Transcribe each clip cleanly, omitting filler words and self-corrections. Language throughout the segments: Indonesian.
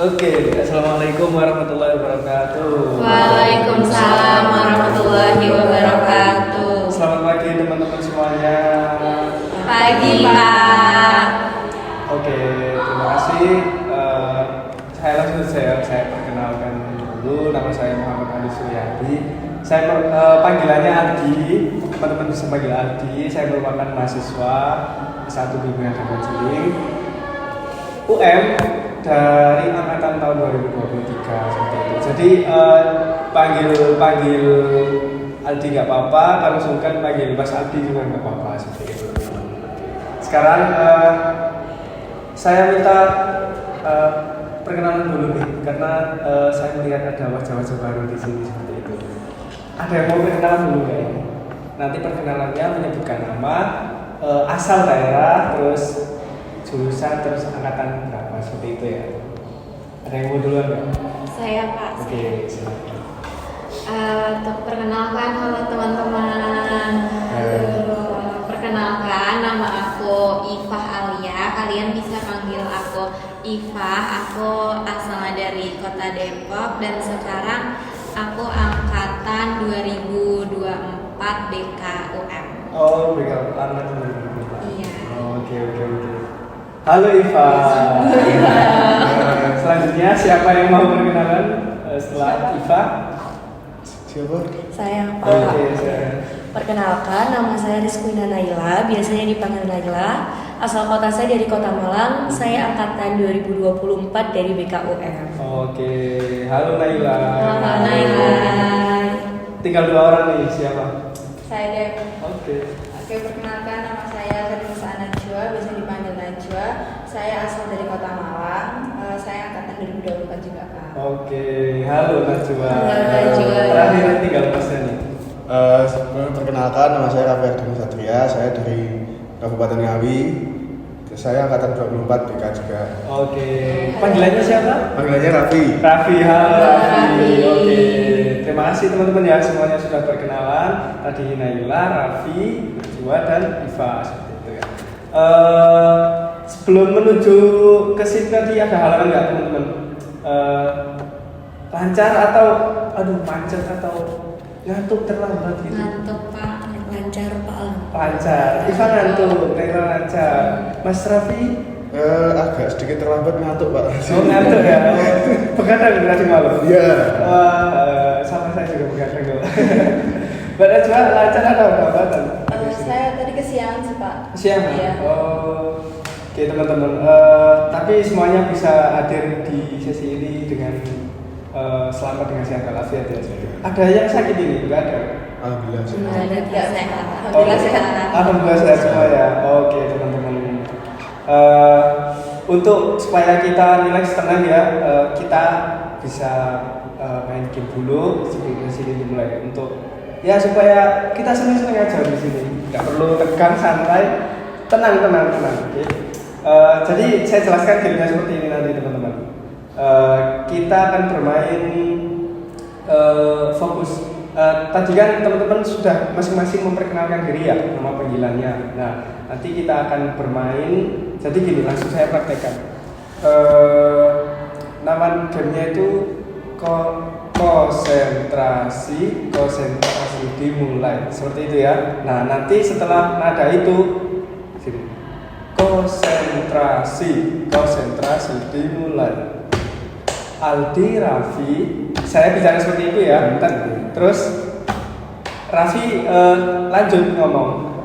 Oke, assalamualaikum warahmatullahi wabarakatuh. Waalaikumsalam warahmatullahi wabarakatuh. Selamat pagi teman-teman semuanya. Pagi Pak. Oke, terima kasih. Saya perkenalkan dulu. Nama saya Muhammad Ali Suryadi. Panggilannya Aldi. Teman-teman bisa panggil Aldi. Saya merupakan mahasiswa S1 Bimbingan dan Konseling UM dari angkatan tahun 2023 seperti itu. Jadi panggil Aldi nggak apa-apa, kalau sungkan panggil Mas Aldi juga nggak apa-apa seperti itu. Sekarang saya minta perkenalan dulu nih, karena saya melihat ada wajah-wajah baru di sini seperti itu. Ada yang mau perkenalan dulu nggak ini? Nanti perkenalannya menyebutkan nama, asal daerah, terus jurusan, terus angkatan berapa seperti itu ya. Ada yang mau duluan nggak? Saya Pak. Oke, silakan. Untuk perkenalkan, halo teman-teman. Perkenalkan, nama aku Ifah Alia. Kalian bisa panggil aku Ifah. Aku asalnya dari Kota Depok dan sekarang aku angkatan 2024 BKUM. Oh, BKUM angkatan 2024. Iya. Oke. Halo Ifah. Selanjutnya siapa yang mau perkenalan setelah Ifah? Siapa? Saya Pak. Oke, saya. Perkenalkan, nama saya Rizkwina Naila, biasanya dipanggil Naila. Asal kota saya dari Kota Malang, saya angkatan 2024 dari BKUM. Oke, halo Naila. Halo Naila. Tinggal 2 orang nih, siapa? Saya Dep. Oke. Oke, perkenalkan nama saya Fernisa Najwa, bisa dipanggil Najwa. Saya asal dari Kota Malang. Saya angkatan 2024 juga, Pak. Oke, halo Najwa. Halo, Najwa. Terakhir tinggal Mas nih. Perkenalkan, nama saya Raffi Ardhani Satria, saya dari Kabupaten Ngawi. Saya angkatan 24 BK juga. Oke, panggilannya siapa? Panggilannya Raffi. Raffi, halo Raffi. Raffi. Oke, terima kasih teman-teman ya, semuanya sudah perkenalan. Tadi Naila, Raffi, Najwa, dan Iva seperti itu ya. Sebelum menuju ke sini tadi ada halangan nggak teman-teman? Lancar atau macet atau ngantuk terlambat gitu? Ngantuk Pak. Lancar Pak. Lancar, Iva ngantuk, Naila lancar. Mas Raffi? Agak sedikit terlambat ngantuk, Pak. Oh ngantuk ya? Begadang tadi malam? Iya. Sama saya juga begadang kok. Mbak Najwa lancar atau hambatan? Saya tadi kesiangan sih, Pak. Siang? Iya. Oh, oke teman-teman. Tapi semuanya bisa hadir di sesi ini dengan selamat dengan sehat walafiat ya. Ada yang sakit ini? Enggak ada? Alhamdulillah. Tidak sehat. Oh, Alhamdulillah sehat. Alhamdulillah sehat semua ya. Oke teman-teman. Untuk supaya kita relax tenang ya, kita bisa main game dulu sebelum sini dimulai. Untuk ya supaya kita senang-senang aja di sini. Nggak perlu tegang, santai, tenang. Oke. Jadi saya jelaskan gamenya seperti ini nanti teman-teman. Kita akan bermain fokus. Tadi kan teman-teman sudah masing-masing memperkenalkan diri ya, nama panggilannya. Nah, nanti kita akan bermain. Jadi gini, langsung saya praktekkan. Nama gamenya itu konsentrasi dimulai. Seperti itu ya. Nah, nanti setelah nada itu sini. Konsentrasi dimulai. Aldi, Raffi, saya bicara seperti itu ya. Terus Raffi lanjut ngomong.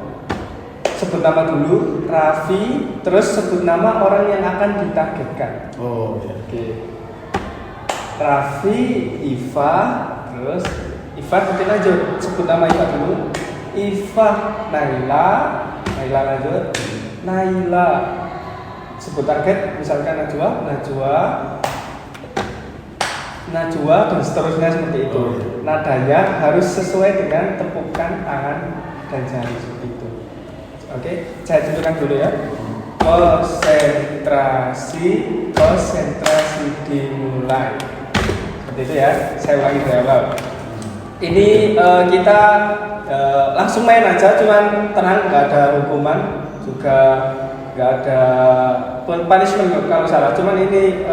Sebut nama dulu, Raffi, terus sebut nama orang yang akan ditargetkan. Oh, iya. Oke. Raffi, Iva, terus Iva nanti lanjut. Sebut nama Iva dulu. Iva, Naila lanjut. Naila. Sebut target, misalkan Najwa dan seterusnya seperti itu. Nadanya harus sesuai dengan tepukan tangan dan jari seperti itu. Oke, saya tunjukkan dulu ya. Konsentrasi dimulai. Seperti itu ya. Saya ulangi dari awal. Ini kita langsung main aja, cuman tenang, nggak ada hukuman, juga nggak ada punishment kalau salah. Cuman ini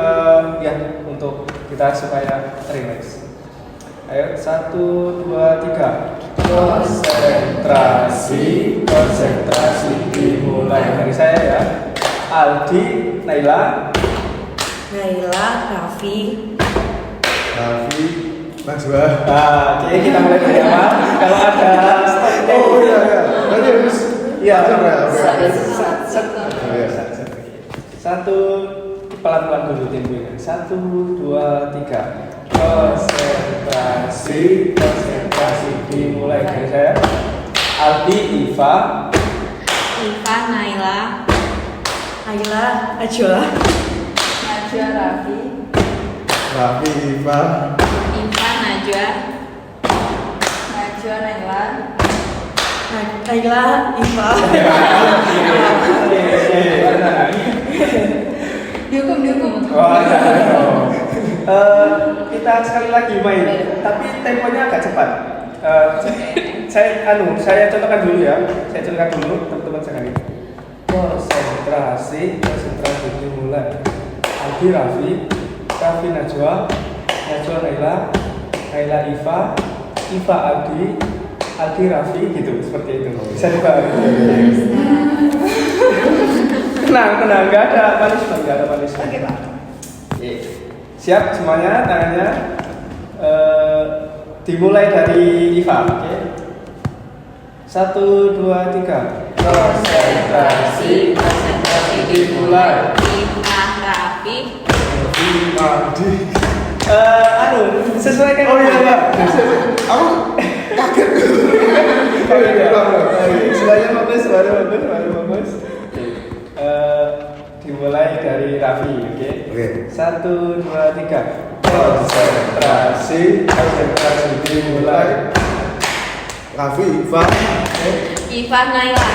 ya untuk kita supaya relax. Ayo 1, 2, 3. Konsentrasi dimulai dari saya ya. Aldi, Naila, Raffi, Najwa. Oke, kita mulai dari awal. Kalau ada Oh iya iya. Tadi harus iya, Iya. satu pelan-pelan dulu temponya. 1, 2, 3. Konsentrasi dimulai dari saya. Aldi, Iva, Naila, Najwa, Raffi, Raffi, Iva, Najwa, Naila, Iva. dihukum. Kita sekali lagi main, tapi temponya agak cepat. Saya contohkan dulu ya. Saya contohkan dulu teman-teman sekalian. Konsentrasi dimulai. Aldi, Raffi, Najwa, Naila, Iva, Aldi, Raffi gitu, seperti itu. Bisa dipahami. Tenang, nggak ada punishment. Oke, Pak. Oke. Siap semuanya, tangannya dimulai dari Iva, oke? 1, 2, 3. Konsentrasi dimulai. Raffi, Aldi. Sesuaikan. Oh iya iya. Aku kaget. Oh iya. Suaranya bagus. Oke. Dimulai dari Raffi, oke? Oke. 1, 2, 3. Konsentrasi dimulai. Raffi, Iva, Naila,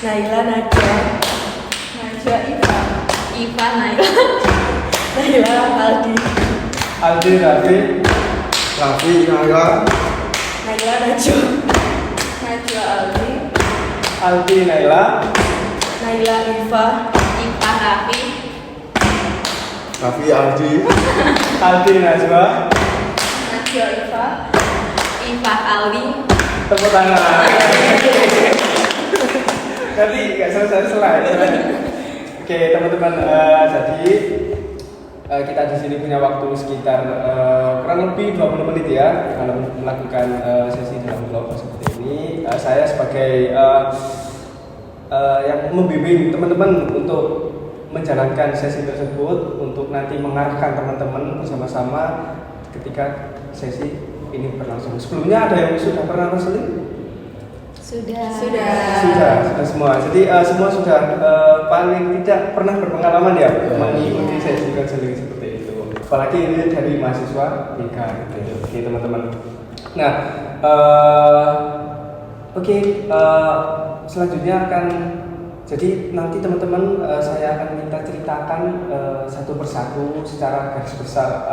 Najwa, Najwa, Naila, Aldi, Raffi, Raffi, Naila, Najwa, Najwa, Aldi, Naila, Iva, Raffi, Raffi, Aldi, Aldi, Najwa. Aldi. Tepuk tangan. Nanti nggak selesai. Oke teman-teman, jadi kita di sini punya waktu sekitar kurang lebih 20 menit ya dalam melakukan sesi dalam kelompok seperti ini. Saya sebagai yang membimbing teman-teman untuk menjalankan sesi tersebut, untuk nanti mengarahkan teman-teman bersama-sama ketika sesi ini berlangsung. Sebelumnya ada yang sudah pernah konseling? Sudah Semua. Jadi semua sudah paling tidak pernah berpengalaman ya mengikuti sesi konseling seperti itu. Apalagi ini dari mahasiswa BK gitu. Oke teman-teman. Nah, selanjutnya akan jadi nanti teman-teman saya akan minta ceritakan satu persatu secara garis besar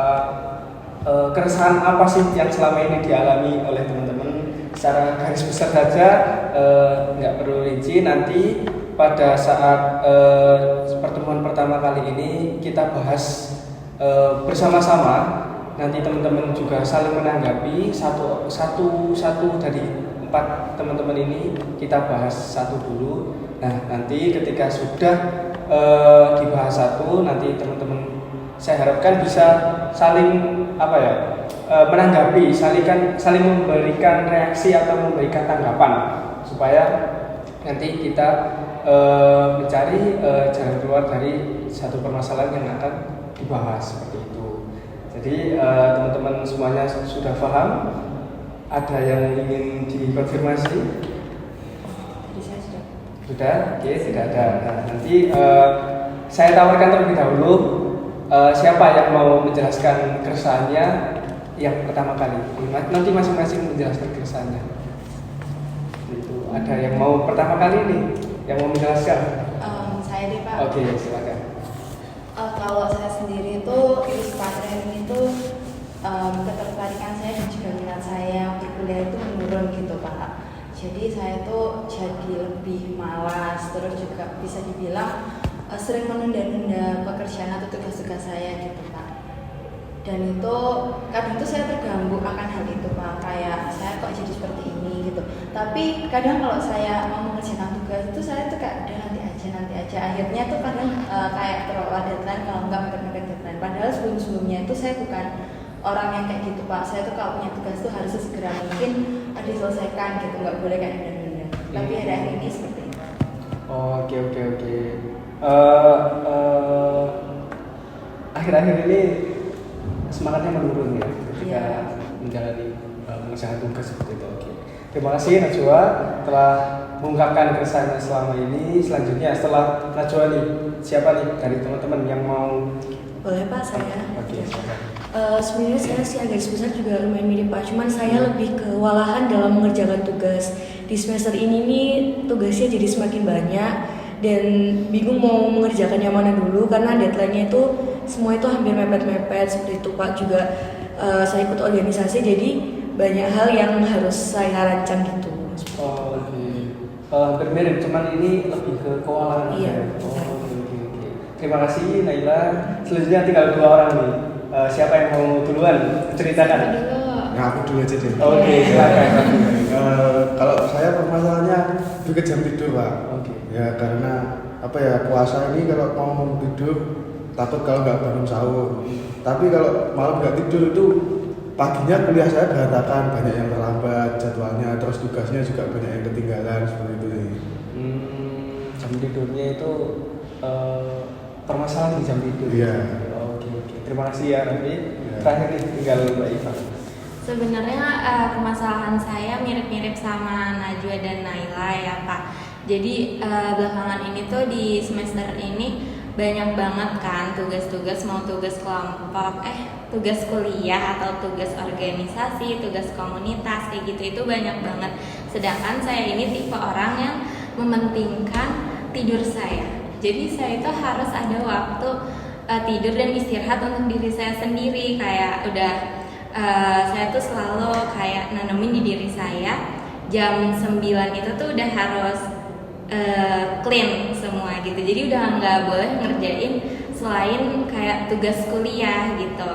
keresahan apa sih yang selama ini dialami oleh teman-teman secara garis besar saja, nggak perlu rinci. Nanti pada saat pertemuan pertama kali ini kita bahas bersama-sama. Nanti teman-teman juga saling menanggapi satu dari 4 teman-teman ini kita bahas satu dulu. Nah nanti ketika sudah dibahas satu, nanti teman-teman saya harapkan bisa saling menanggapi, saling memberikan reaksi atau memberikan tanggapan supaya nanti kita mencari jalan keluar dari satu permasalahan yang akan dibahas seperti itu. Jadi teman-teman semuanya sudah paham? Ada yang ingin dikonfirmasi? Sudah? Oke, tidak ada. Nah, nanti saya tawarkan terlebih dahulu siapa yang mau menjelaskan keresahannya yang pertama kali. Nanti masing-masing menjelaskan keresahannya. Itu ada yang mau pertama kali nih yang mau menjelaskan? Saya deh Pak. Oke, silakan. Kalau saya sendiri itu di pesantren itu ketertarikan saya dan juga minat saya berkuliah itu menurun gitu Pak. Jadi saya tuh jadi lebih malas, terus juga bisa dibilang sering menunda-nunda pekerjaan atau tugas-tugas saya gitu Pak. Dan itu kadang itu saya terganggu akan hal itu Pak, kayak saya kok jadi seperti ini gitu. Tapi kadang kalau saya mau mengerjakan tugas itu saya tuh kayak udah nanti aja. Akhirnya tuh kadang kayak terlalu deadline, kalau nggak mepet-mepet deadline. Padahal sebelum-sebelumnya itu saya bukan orang yang kayak gitu Pak. Saya tuh kalau punya tugas tuh harus segera mungkin diselesaikan gitu, nggak boleh kayak nunda-nunda. Tapi akhir-akhir ini seperti itu. Oke. Akhir-akhir ini semangatnya menurun ya ketika menjalani mengerjakan tugas seperti itu. Oke. Terima kasih Najwa telah mengungkapkan keresahannya selama ini. Selanjutnya setelah Najwa nih, siapa nih dari teman-teman yang mau? Boleh Pak, saya. Oke, silakan. Sebenarnya saya sih agak besar juga lumayan mirip Pak, cuman saya lebih kewalahan dalam mengerjakan tugas. Di semester ini nih tugasnya jadi semakin banyak dan bingung mau mengerjakan yang mana dulu karena deadline-nya itu semua itu hampir mepet-mepet seperti itu Pak. Juga saya ikut organisasi jadi banyak hal yang harus saya rancang gitu. Oke. Hampir mirip, cuman ini lebih ke kewalahan. Iya. Oke. Terima kasih Naila. Selanjutnya tinggal 2 orang nih. Siapa yang mau duluan ceritakan? Dulu. Nah, aku dulu aja deh. Oke, silakan. Kalau saya permasalahannya juga jam tidur Pak. Oke. Ya karena apa ya, puasa ini kalau mau tidur takut kalau nggak bangun sahur. Tapi kalau malam nggak tidur itu paginya kuliah saya berantakan, banyak yang terlambat jadwalnya, terus tugasnya juga banyak yang ketinggalan seperti itu. Jam tidurnya itu permasalahan di jam tidur. Iya. Oke. Terima kasih ya Raffi. Iya. Terakhir nih tinggal Mbak Iva. Sebenarnya permasalahan saya mirip-mirip sama Najwa dan Naila ya Pak. Jadi belakangan ini tuh di semester ini banyak banget kan tugas-tugas, mau tugas kelompok, tugas kuliah atau tugas organisasi, tugas komunitas kayak gitu, itu banyak banget. Sedangkan saya ini tipe orang yang mementingkan tidur saya. Jadi saya itu harus ada waktu tidur dan istirahat untuk diri saya sendiri. Kayak udah saya tuh selalu kayak nanemin di diri saya jam 9 itu tuh udah harus clean semua gitu. Jadi udah nggak boleh ngerjain selain kayak tugas kuliah gitu.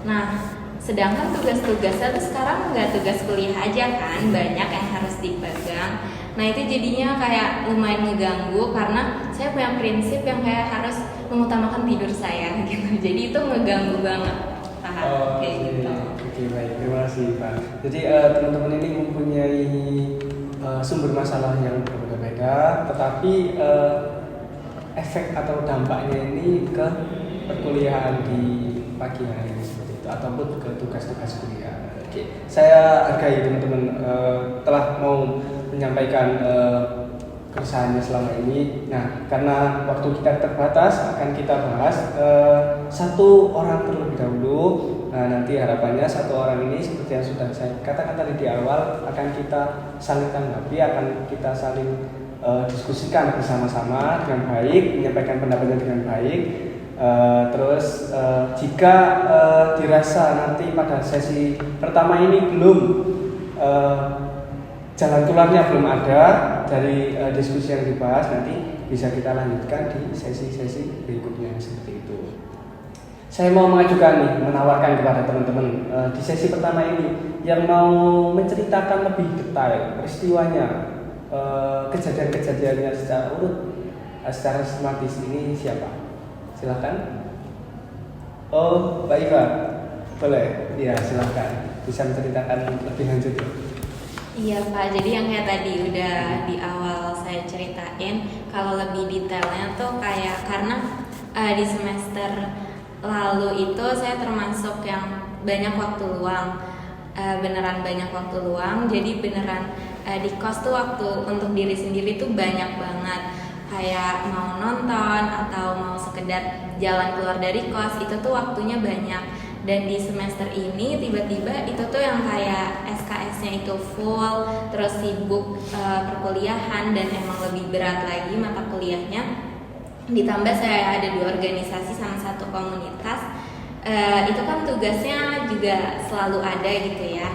Nah, sedangkan tugas-tugasnya tuh sekarang nggak tugas kuliah aja kan, banyak yang harus dipegang. Nah itu jadinya kayak lumayan ngeganggu karena saya punya prinsip yang kayak harus mengutamakan tidur saya gitu. Jadi itu ngeganggu banget, paham kayak gitu. Oke, baik. Terima kasih Pak. Jadi teman-teman ini mempunyai sumber masalah yang berbeda-beda, tetapi efek atau dampaknya ini ke perkuliahan di pagi hari seperti itu ataupun ke tugas-tugas kuliah. Oke, saya hargai teman-teman telah mau menyampaikan keresahannya selama ini. Nah, karena waktu kita terbatas, akan kita bahas 1 orang terlebih dahulu. Nah, nanti harapannya 1 orang ini seperti yang sudah saya katakan tadi di awal, akan kita saling tanggapi, akan kita saling diskusikan bersama-sama dengan baik, menyampaikan pendapatnya dengan baik. Terus jika dirasa nanti pada sesi pertama ini belum jalan keluarnya belum ada dari diskusi yang dibahas, nanti bisa kita lanjutkan di sesi-sesi berikutnya seperti itu. Saya mau mengajukan nih, menawarkan kepada teman-teman di sesi pertama ini yang mau menceritakan lebih detail peristiwanya, kejadian-kejadiannya secara urut, secara sistematis, ini siapa? Silahkan. Oh, Mbak Iva, boleh? Ya, silahkan. Bisa menceritakan lebih lanjut. Iya Pak, jadi yang kayak tadi udah di awal saya ceritain, kalau lebih detailnya tuh kayak karena di semester lalu itu saya termasuk yang banyak waktu luang, beneran banyak waktu luang, jadi beneran di kos tuh waktu untuk diri sendiri tuh banyak banget. Kayak mau nonton atau mau sekedar jalan keluar dari kos, itu tuh waktunya banyak. Dan di semester ini tiba-tiba itu tuh yang kayak SKS-nya itu full, terus sibuk perkuliahan dan emang lebih berat lagi mata kuliahnya. Ditambah saya ada 2 organisasi sama 1 komunitas, itu kan tugasnya juga selalu ada gitu ya.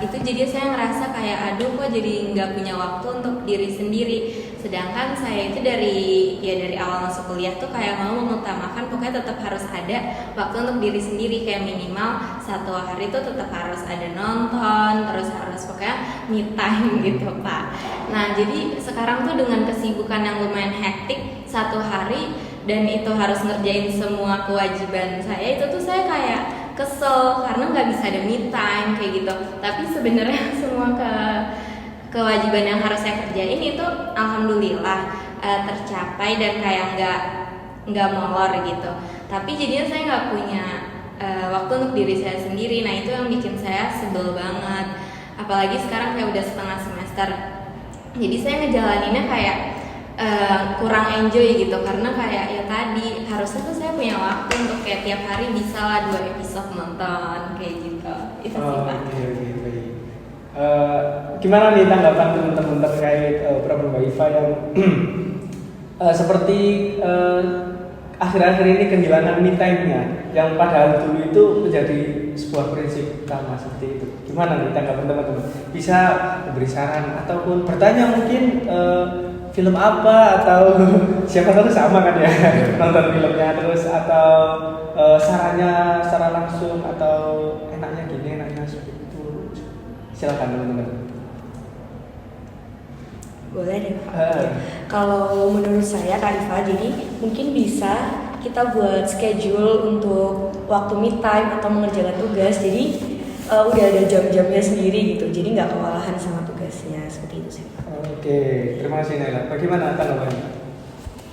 Itu jadi saya ngerasa kayak aduh kok jadi nggak punya waktu untuk diri sendiri. Sedangkan saya itu dari awal masuk kuliah tuh kayak mau mengutamakan pokoknya tetap harus ada waktu untuk diri sendiri, kayak minimal 1 hari tuh tetap harus ada nonton, terus harus pokoknya me time gitu Pak. Nah jadi sekarang tuh dengan kesibukan yang lumayan hektik 1 hari dan itu harus ngerjain semua kewajiban saya, itu tuh saya kayak kesel karena nggak bisa ada me time kayak gitu. Tapi sebenarnya semua kewajiban yang harus saya kerjain itu alhamdulillah tercapai dan kayak nggak molor gitu. Tapi jadinya saya nggak punya waktu untuk diri saya sendiri. Nah itu yang bikin saya sebel banget. Apalagi sekarang kayak udah setengah semester. Jadi saya ngejalaninnya kayak kurang enjoy gitu, karena kayak ya tadi harusnya tuh saya punya waktu untuk kayak tiap hari bisa lah 2 episode nonton kayak gitu. Itu sih Pak. Oke. Gimana nih tanggapan teman-teman terkait problem Mbak Iva yang seperti akhir-akhir ini kehilangan me time-nya yang padahal dulu itu menjadi sebuah prinsip utama seperti itu. Gimana nih tanggapan teman-teman? Bisa memberi saran ataupun bertanya mungkin film apa atau siapa tahu sama kan ya nonton filmnya, terus atau sarannya secara langsung atau enaknya gini, enaknya seperti itu. Silakan teman-teman. Boleh deh Pak. Kalau menurut saya Kak Iva, jadi mungkin bisa kita buat schedule untuk waktu me time atau mengerjakan tugas. Jadi udah ada jam-jamnya sendiri gitu. Jadi nggak kewalahan sama tugasnya, seperti itu sih Pak. Oke, terima kasih Naila. Bagaimana tanggapannya?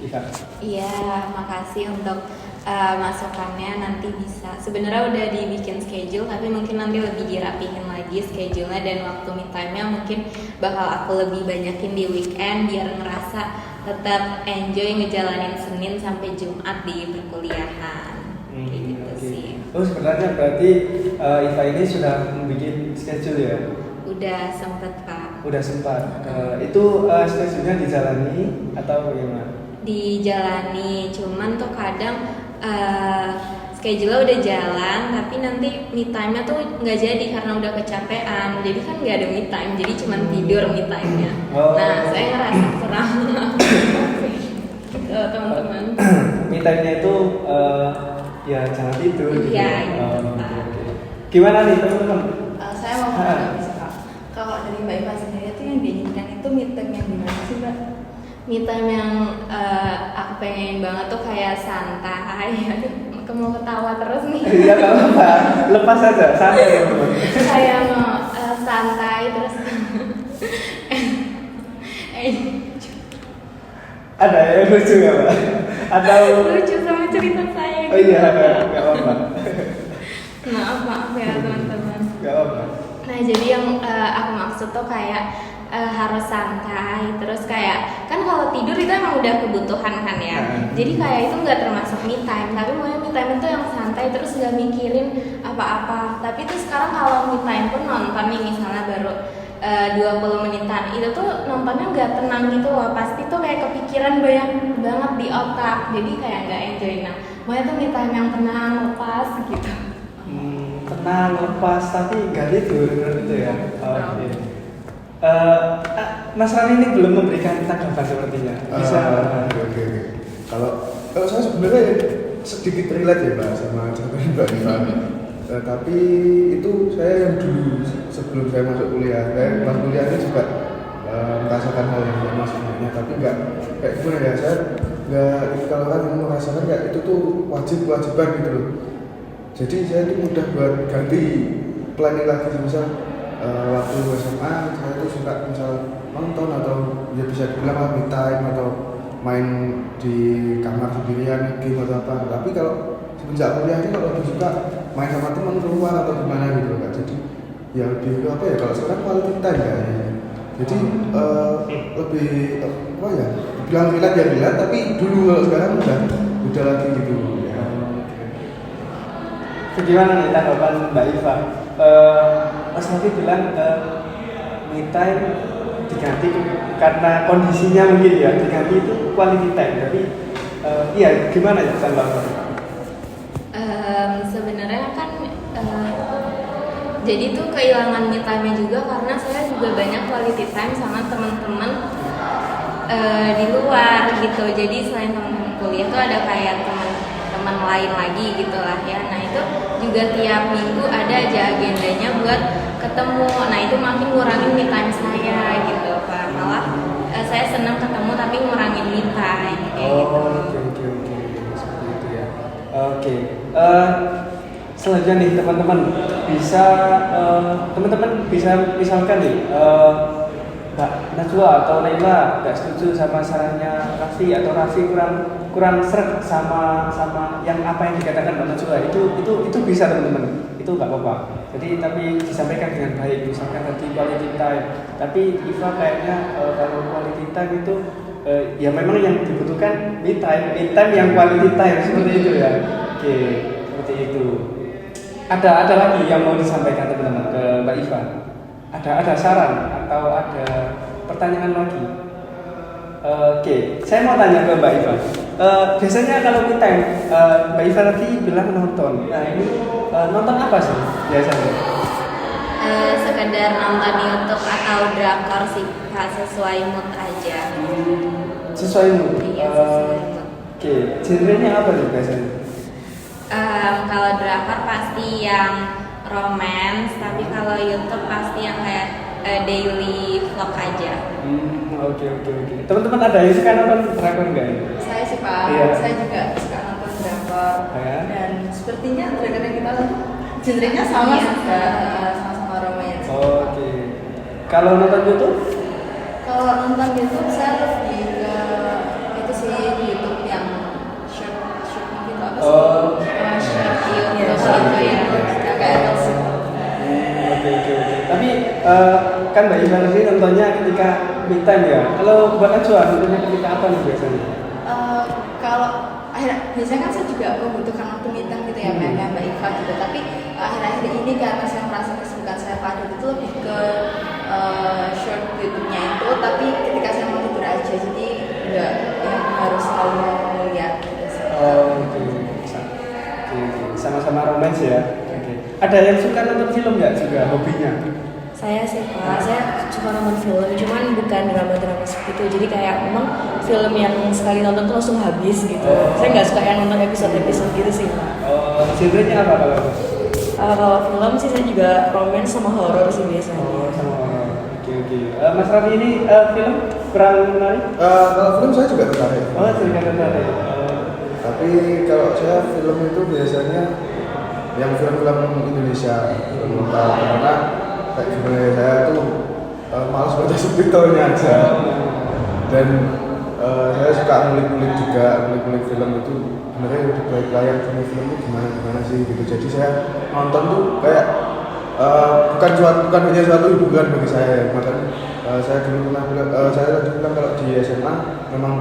Iva. Iya, makasih untuk masukannya. Nanti bisa sebenarnya udah dibikin schedule, tapi mungkin nanti lebih dirapihin lagi schedule-nya dan waktu me time-nya mungkin bakal aku lebih banyakin di weekend biar ngerasa tetap enjoy ngejalanin Senin sampai Jumat di perkuliahan. Kayak gitu sih. Oh sebenarnya berarti Iva ini sudah membuat schedule ya? Udah sempet Pak. Udah sempat. Itu schedule-nya dijalani atau bagaimana? Dijalani, cuman tuh kadang schedule udah jalan tapi nanti me time-nya tuh nggak jadi karena udah kecapean. Jadi kan nggak ada me time, jadi cuman tidur me time-nya. Nah saya ngerasa kurang gitu teman-teman. Me time-nya itu ya jangan tidur gitu. Iya, Gimana nih teman-teman? Saya mau menanggapi sih Kak. Kalau dari Mbak Iva sendiri itu yang diinginkan itu meeting yang gimana sih Mbak? Me time yang aku pengen banget tuh kayak santai. Aduh, mau ketawa terus nih. Iya nggak apa-apa, lepas aja, santai teman-teman. Kayak mau santai terus. Ada yang lucu nggak Pak? Atau Lucu sama cerita saya gitu. Oh iya, nggak apa-apa. Maaf ya teman-teman. Nggak apa-apa. Nah jadi yang aku maksud tuh kayak harus santai, terus kayak kan kalau tidur itu emang udah kebutuhan kan ya. Jadi kayak itu nggak termasuk me time, tapi mau me time itu yang santai terus nggak mikirin apa-apa. Tapi tuh sekarang kalau me time pun nonton nih misalnya baru 20 menitan, itu tuh nontonnya nggak tenang gitu loh, pasti tuh kayak kepikiran banyak banget di otak, jadi kayak nggak enjoy. Nah maunya tuh me time yang tenang, lepas gitu. Tenang, lepas, tapi nggak tidur gitu ya. Oke. Mas Rani ini belum memberikan tanggapan sepertinya. Bisa. Oke. Kalau saya sebenarnya sedikit relate ya Mbak sama jawaban Mbak Iva. Tapi itu saya yang dulu sebelum saya masuk kuliah, saya pas kuliah ini juga merasakan hal yang sama sebenarnya, tapi nggak kayak gimana ya, saya nggak kalau kan yang merasakan kayak itu tuh kewajiban gitu loh. Jadi saya tuh mudah buat ganti planning lagi, misal waktu SMA saya tuh suka misal nonton atau ya bisa dibilang me time atau main di kamar sendirian game atau apa. Tapi kalau semenjak kuliah ini kalau lebih suka main sama teman keluar atau gimana gitu kan. Jadi ya lebih apa ya, kalau sekarang quality time ya. Jadi lebih apa ya, bilang relate tapi dulu kalau sekarang udah lagi gitu ya. Gimana nih tanggapan Mbak Iva? Mas Nafi bilang me time diganti karena kondisinya mungkin ya, diganti itu quality time. Jadi iya gimana ya tanggapan? Sebenarnya kan jadi tuh kehilangan me time-nya juga karena saya juga banyak quality time sama teman-teman di luar gitu. Jadi selain teman-teman kuliah tuh ada kayak teman-teman lain lagi gitu lah ya. Nah itu juga tiap minggu ada aja agendanya buat ketemu. Nah itu makin ngurangin me time saya gitu Pak. Malah saya senang ketemu tapi ngurangin me time kayak gitu. Oke, seperti itu ya. Oke, selanjutnya nih teman-teman bisa misalkan nih Mbak Najwa atau Naila nggak setuju sama sarannya Raffi atau Raffi kurang seret sama yang apa yang dikatakan Mbak Najwa itu bisa teman-teman, itu nggak apa-apa. Jadi tapi disampaikan dengan baik, misalkan tadi quality time, tapi Iva kayaknya kalau quality time itu ya memang yang dibutuhkan me time yang quality time seperti itu ya. Oke, seperti itu. Ada lagi yang mau disampaikan teman-teman ke Mbak Iva? Ada saran atau ada pertanyaan lagi? Oke, saya mau tanya ke Mbak Iva. Biasanya kalau me time, Mbak Iva tadi bilang nonton. Nah ini nonton apa sih biasanya? Sekedar nonton YouTube atau drakor sih Pak, sesuai mood aja. Sesuai mood. Iya, sesuai mood. Oke, genrenya apa nih biasanya? Kalau drakor pasti yang romance, tapi kalau YouTube pasti yang kayak daily vlog aja. Oke. Teman-teman ada yang suka nonton drakor nggak ya? Saya sih Pak, Iya. saya juga suka nonton drakor Ya. dan sepertinya drakor yang kita nonton genrenya sama Iya. juga, sama-sama romance. Oke. Kalau nonton YouTube? Kalau nonton YouTube saya lebih ke itu sih, YouTube yang short gitu apa sih? Short Iya, YouTube short gitu ya. yang kayak Reels. Oke. Tapi kan Mbak Iva tadi nontonnya ketika me time ya. Kalau Mbak Najwa nontonnya ketika apa nih biasanya? Kalau biasanya kan saya juga membutuhkan waktu me time gitu ya, kayak Mbak Iva gitu. Tapi akhir-akhir ini karena saya merasa kesibukan saya padat itu lebih ke short YouTube-nya itu. Tapi ketika saya mau tidur aja, jadi nggak yang harus selalu lihat gitu sih. Oke. Sama-sama romance ya. Oke. Ada yang suka nonton film nggak juga hobinya? Saya sih Pak, saya suka nonton film, cuman bukan drama-drama seperti itu. Jadi kayak memang film yang sekali nonton tuh langsung habis gitu. Saya nggak suka yang nonton episode-episode gitu sih Pak. Genrenya apa kalau? Kalau film sih saya juga romance sama horor sih biasanya. Sama horor. Oke. Mas Raffi ini film kurang menarik? Kalau film saya juga tertarik. Juga tertarik. Tapi kalau saya film itu biasanya yang film-film Indonesia, film lokal, karena kayak gimana ya, saya tuh malas baca subtitlenya aja. Dan saya suka ngulik-ngulik film itu sebenarnya di balik layar film itu gimana sih gitu. Jadi saya nonton tuh kayak bukan hanya suatu hiburan bagi saya. Makanya saya dulu pernah bilang, saya tadi bilang kalau di SMA memang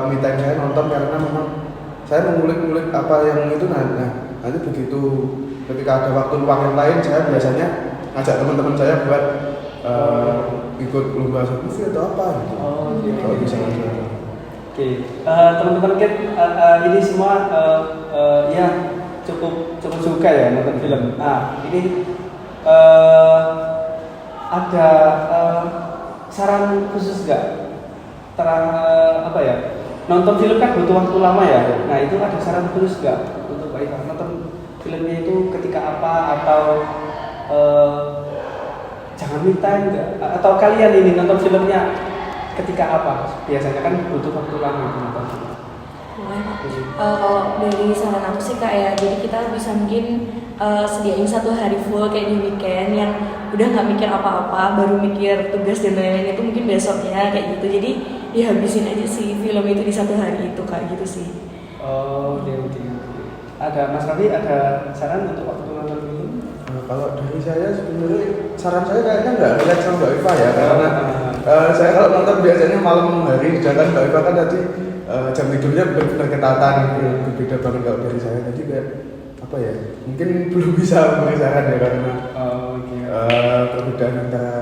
me time saya nonton karena memang saya mengulik-ngulik apa yang itu. Nanti begitu ketika ada waktu luang yang lain, saya biasanya ngajak teman-teman saya buat ikut lomba movie atau apa gitu. Kalau bisa ngajak. Oke, teman-teman kan ini semua ya cukup suka ya nonton film. Nah ini ada saran khusus nggak? Apa ya? Nonton film kan butuh waktu lama ya. Nah itu ada saran khusus nggak untuk Mbak Iva? Nonton filmnya itu ketika apa atau jangan me time nggak? Atau kalian ini nonton filmnya ketika apa? Biasanya kan butuh waktu lama itu nonton film. Kalau dari saran aku sih Kak ya, jadi kita bisa mungkin sediain satu hari full kayak di weekend yang udah nggak mikir apa-apa, baru mikir tugas dan lain-lain itu mungkin besoknya kayak gitu. Jadi dihabisin aja sih film itu di satu hari itu Kak, gitu sih. Oke. Ada Mas Raffi ada saran untuk waktu nonton film? Kalau dari saya sebenarnya saran saya kayaknya nggak relate sama Mbak Iva ya, karena saya kalau nonton biasanya malam hari, sedangkan Mbak Iva kan tadi jam tidurnya benar-benar ketatan gitu, berbeda banget kalau dari saya. Jadi kayak apa ya, mungkin belum bisa mengisahkan ya karena perbedaan antara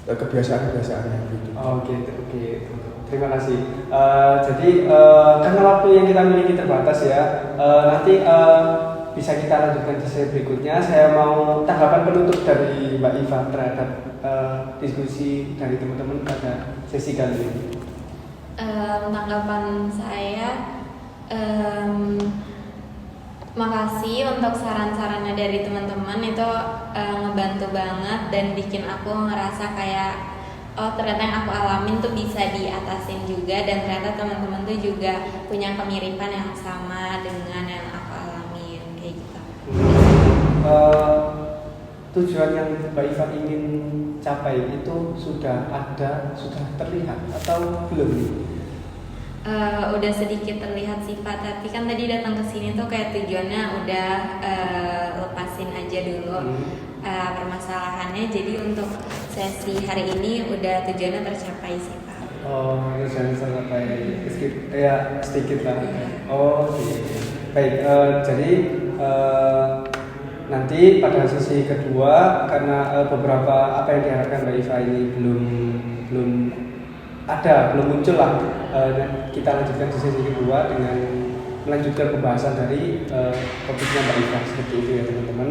kebiasaan-kebiasaannya gitu. Oke. Terima kasih. Jadi karena waktu yang kita miliki terbatas ya, nanti bisa kita lanjutkan di sesi berikutnya. Saya mau tanggapan penutup dari Mbak Iva terhadap diskusi dari teman-teman pada sesi kali ini. Tanggapan saya, makasih untuk saran-sarannya dari teman-teman, itu ngebantu banget dan bikin aku ngerasa kayak oh ternyata yang aku alamin tuh bisa diatasin juga, dan ternyata teman-teman tuh juga punya kemiripan yang sama dengan yang aku alamin kayak gitu. Tujuan yang Mbak Iva ingin capai itu sudah terlihat atau belum nih? Udah sedikit terlihat sih Pak, tapi kan tadi datang ke sini tuh kayak tujuannya udah lepasin aja dulu permasalahannya, jadi untuk sesi hari ini udah tujuannya tercapai sih Pak. Oh, tujuannya tercapai sedikit lah. Oh, iya. Baik, jadi nanti pada sesi kedua, karena beberapa apa yang diharapkan Mbak Iva ini belum muncul lah, kita lanjutkan di sesi kedua dengan melanjutkan pembahasan dari topiknya Mbak Iva, seperti itu ya teman-teman.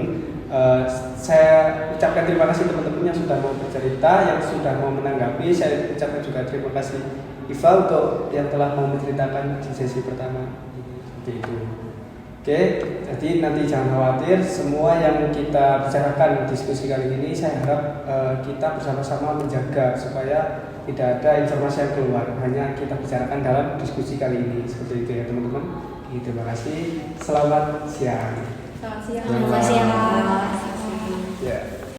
Saya ucapkan terima kasih teman-teman yang sudah mau bercerita, yang sudah mau menanggapi. Saya ucapkan juga terima kasih Iva untuk yang telah mau menceritakan di sesi pertama, seperti itu. Oke, jadi nanti jangan khawatir, semua yang kita bicarakan diskusi kali ini saya harap kita bersama-sama menjaga supaya tidak ada informasi yang keluar, hanya kita bicarakan dalam diskusi kali ini, seperti itu ya teman-teman. Terima kasih, selamat siang. Selamat siang. Terima kasih ya. Ya.